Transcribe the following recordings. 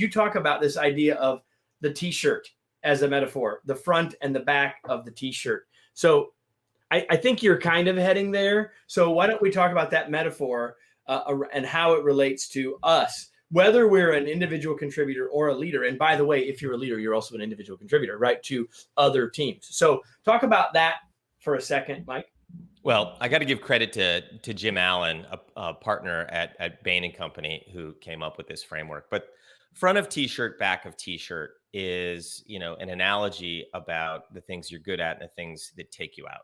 you talk about this idea of the t-shirt as a metaphor, the front and the back of the t-shirt. So I think you're kind of heading there. So why don't we talk about that metaphor and how it relates to us, whether we're an individual contributor or a leader. And by the way, if you're a leader, you're also an individual contributor, right, to other teams. So talk about that for a second, Mike. Well, I got to give credit to Jim Allen, a partner at Bain & Company, who came up with this framework. But front of t-shirt, back of t-shirt is, an analogy about the things you're good at and the things that take you out.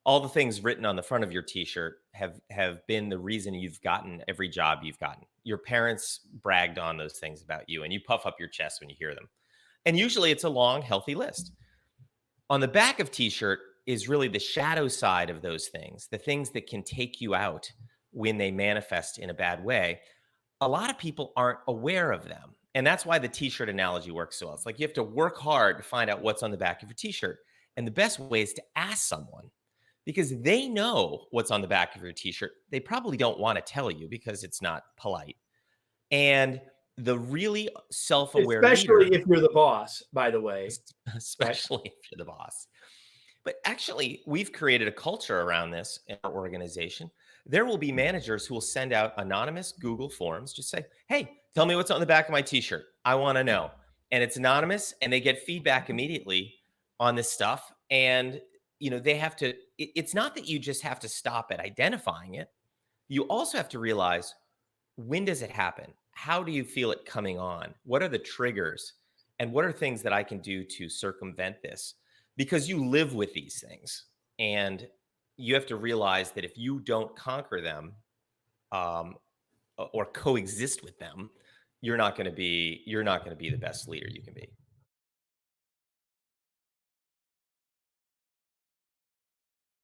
All the things written on the front of your t-shirt have been the reason you've gotten every job you've gotten. Your parents bragged on those things about you, and you puff up your chest when you hear them. And usually it's a long, healthy list. On the back of t-shirt is really the shadow side of those things, the things that can take you out when they manifest in a bad way. A lot of people aren't aware of them. And that's why the t-shirt analogy works so well. It's like you have to work hard to find out what's on the back of your t-shirt. And the best way is to ask someone, because they know what's on the back of your t-shirt. They probably don't want to tell you because it's not polite. And the really self-aware especially leader, if you're the boss, by the way. Especially if you're the boss. But actually, we've created a culture around this in our organization. There will be managers who will send out anonymous Google forms. Just say, hey, tell me what's on the back of my t-shirt. I want to know. And it's anonymous, and they get feedback immediately on this stuff. And they have to, it's not that you just have to stop at identifying it. You also have to realize, when does it happen? How do you feel it coming on? What are the triggers? And what are things that I can do to circumvent this? Because you live with these things, and you have to realize that if you don't conquer them or coexist with them, you're not going to be the best leader you can be.